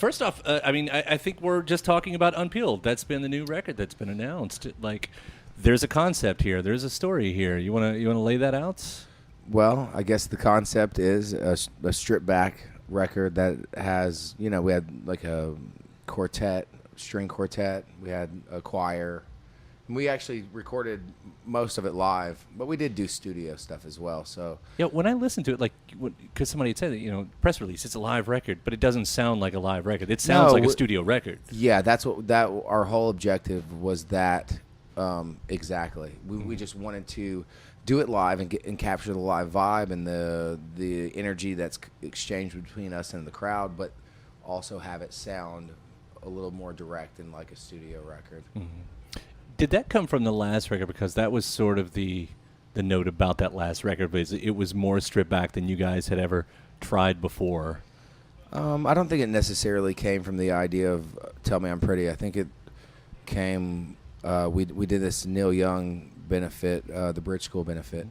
first off, I think we're just talking about Unpeeled. That's been the new record that's been announced. Like, there's a concept here. There's a story here. You wanna lay that out? Well, I guess the concept is a stripped back record that has, we had like a string quartet. We had a choir. And we actually recorded most of it live, but we did do studio stuff as well. So yeah, when I listened to it, like, because somebody had said, press release, it's a live record, but it doesn't sound like a live record. It sounds like a studio record. Yeah, that's our whole objective was that exactly. We just wanted to do it live and capture the live vibe and the energy that's exchanged between us and the crowd, but also have it sound a little more direct and like a studio record. Mm-hmm. Did that come from the last record? Because that was sort of the note about that last record, but it was more stripped back than you guys had ever tried before. I don't think it necessarily came from the idea of Tell Me I'm Pretty. I think it came, we did this Neil Young benefit, the Bridge School benefit.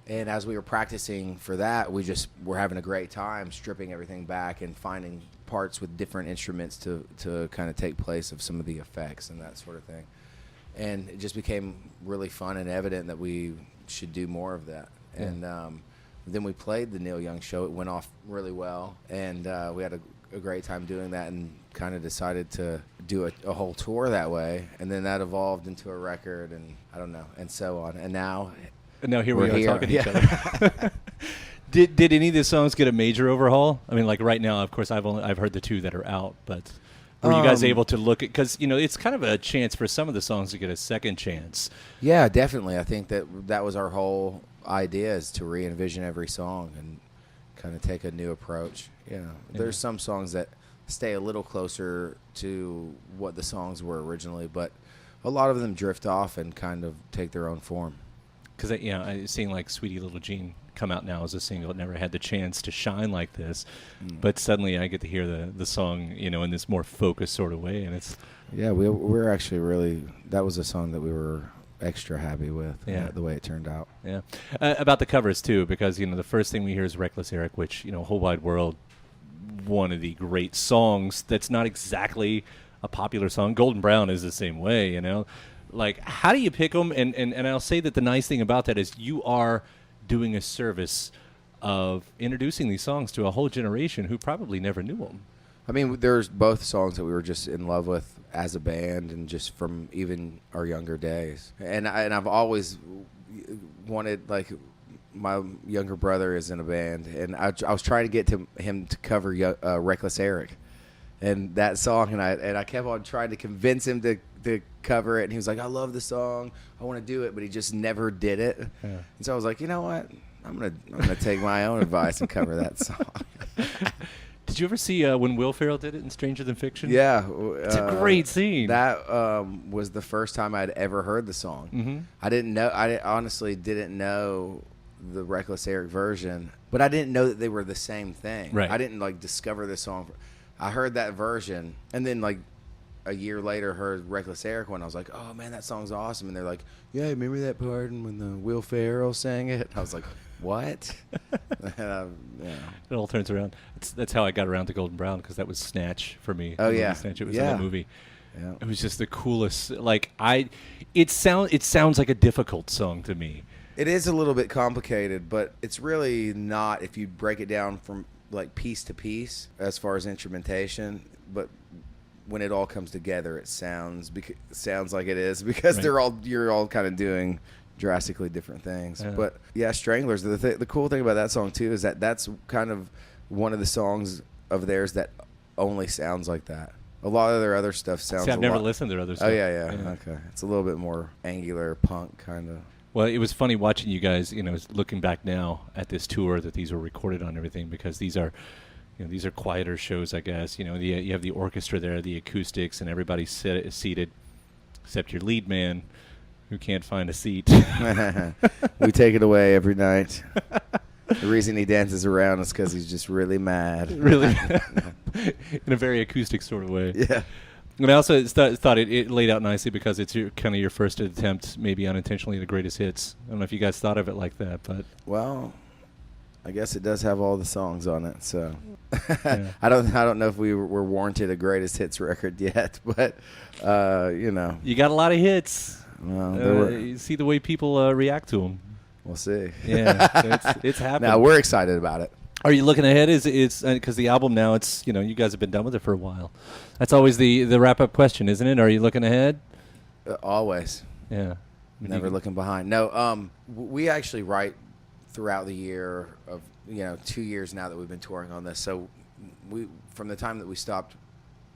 And as we were practicing for that, we just were having a great time stripping everything back and finding parts with different instruments to kind of take place of some of the effects and that sort of thing. And it just became really fun and evident that we should do more of that. Yeah. And then we played the Neil Young show. It went off really well, and we had a great time doing that and kind of decided to do a whole tour that way. And then that evolved into a record, and I don't know, and so on. And now here we are talking to each other. Did any of the songs get a major overhaul? I mean, like right now, of course, I've heard the two that are out, but were you guys able to look at, because it's kind of a chance for some of the songs to get a second chance? Yeah, definitely. I think that was our whole idea, is to re-envision every song and kind of take a new approach. There's some songs that stay a little closer to what the songs were originally, but a lot of them drift off and kind of take their own form. Because I seeing like Sweetie Little Jean come out now as a single. It never had the chance to shine like this, but suddenly I get to hear the song, in this more focused sort of way, and it's we're actually really, that was a song that we were extra happy with, the way it turned out. Yeah, about the covers too, because the first thing we hear is Reckless Eric, which Whole Wide World, one of the great songs. That's not exactly a popular song. Golden Brown is the same way, Like, how do you pick them? And I'll say that the nice thing about that is you are doing a service of introducing these songs to a whole generation who probably never knew them. I mean, there's both songs that we were just in love with as a band and just from even our younger days. And I've always wanted, like, my younger brother is in a band, and I was trying to get him to cover Reckless Eric. And that song, and I kept on trying to convince him to cover it, and he was like, I love the song, I want to do it, but he just never did it. Yeah. And so I was like, you know what, I'm gonna take my own advice and cover that song. Did you ever see when Will Ferrell did it in Stranger Than Fiction? Yeah. It's a great scene. That was the first time I'd ever heard the song. Mm-hmm. I honestly didn't know the Reckless Eric version, but I didn't know that they were the same thing. Right. I didn't discover this song. I heard that version, and then a year later heard Reckless Eric one. I was like, oh man, that song's awesome. And they're like, yeah, remember that part when the Will Ferrell sang it? I was like, what? Yeah. It all turns around. That's how I got around to Golden Brown, because that was Snatch for me. Oh yeah, Snatch. It was in that movie. Yeah. It was just the coolest. It sounds like a difficult song to me. It is a little bit complicated, but it's really not if you break it down from piece to piece as far as instrumentation. But when it all comes together, it sounds like it is, because right. You're all kind of doing drastically different things. Yeah. But yeah, Stranglers. The cool thing about that song too is that that's kind of one of the songs of theirs that only sounds like that. A lot of their other stuff sounds. See, I've never listened to their other stuff. Oh yeah. Okay, it's a little bit more angular punk kind of. Well, it was funny watching you guys, looking back now at this tour that these were recorded on and everything, because these are quieter shows, I guess. You have the orchestra there, the acoustics, and everybody's seated, except your lead man, who can't find a seat. We take it away every night. The reason he dances around is because he's just really mad. Really? In a very acoustic sort of way. Yeah. And I also thought it laid out nicely, because it's kind of your first attempt, maybe unintentionally, the greatest hits. I don't know if you guys thought of it like that, but well, I guess it does have all the songs on it. So Yeah. I don't know if we were warranted a greatest hits record yet, but you know, You got a lot of hits. well, there were, You see the way people react to them. we'll see. Yeah, it's happening. Now we're excited about it. Are you looking ahead? It's because the album now, it's, you know, you guys have been done with it for a while. That's always the wrap up question, isn't it? Are you looking ahead? Always. Yeah. Never looking behind. No, we actually write throughout the year of, 2 years now that we've been touring on this. So we, from the time that we stopped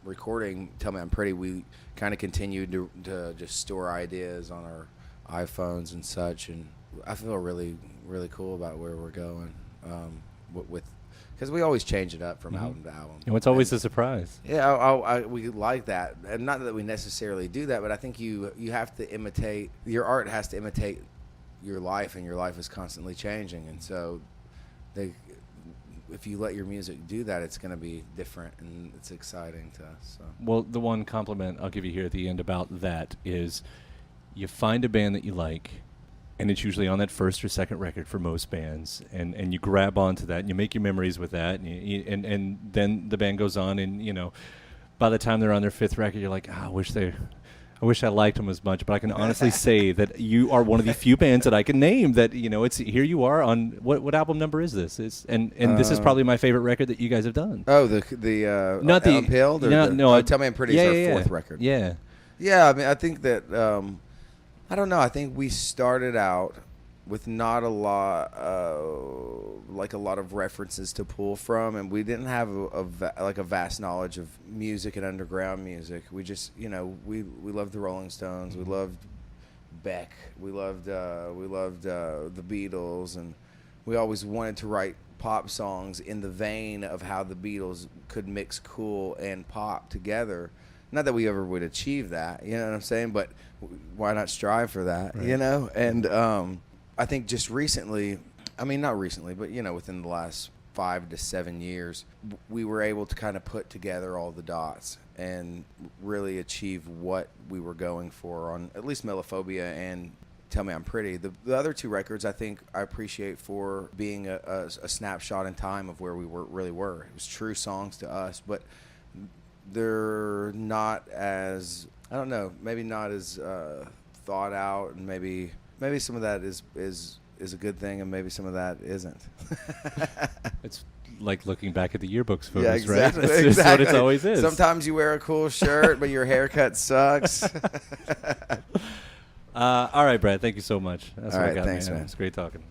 recording Tell Me I'm Pretty, we kind of continued to just store ideas on our iPhones and such. And I feel really, really cool about where we're going with because we always change it up from album to album. And it's always a surprise. Yeah, we like that, and not that we necessarily do that, but I think you have to imitate, your art has to imitate your life, and your life is constantly changing, and so if you let your music do that, it's going to be different, and it's exciting to us. So. Well, the one compliment I'll give you here at the end about that is you find a band that you like, and it's usually on that first or second record for most bands, and you grab onto that, and you make your memories with that, and then the band goes on, and by the time they're on their fifth record, you're like, I wish I liked them as much. But I can honestly say that you are one of the few bands that I can name that it's here. You are on what album number is this? And this is probably my favorite record that you guys have done. Oh, the not the Unpeeled, or no, Tell Me I'm Pretty is our fourth record. Yeah. Yeah, I mean, I think that I don't know. I think we started out with not a lot, like a lot of references to pull from, and we didn't have a vast knowledge of music and underground music. We just, we loved the Rolling Stones, we loved Beck, we loved the Beatles, and we always wanted to write pop songs in the vein of how the Beatles could mix cool and pop together. Not that we ever would achieve that, you know what I'm saying? But why not strive for that, Right. And I think just recently, I mean, not recently, but, within the last 5 to 7 years, we were able to kind of put together all the dots and really achieve what we were going for on at least Melophobia and Tell Me I'm Pretty. The other two records, I think I appreciate for being a snapshot in time of where we really were. It was true songs to us, but they're not as, I don't know, maybe not as thought out, and maybe some of that is a good thing, and maybe some of that isn't. It's like looking back at the yearbooks photos, Yeah, exactly, right? That's just what it always is. Sometimes you wear a cool shirt, but your haircut sucks. All right, Brad, thank you so much. That's All what I right, got, thanks, man. It's great talking.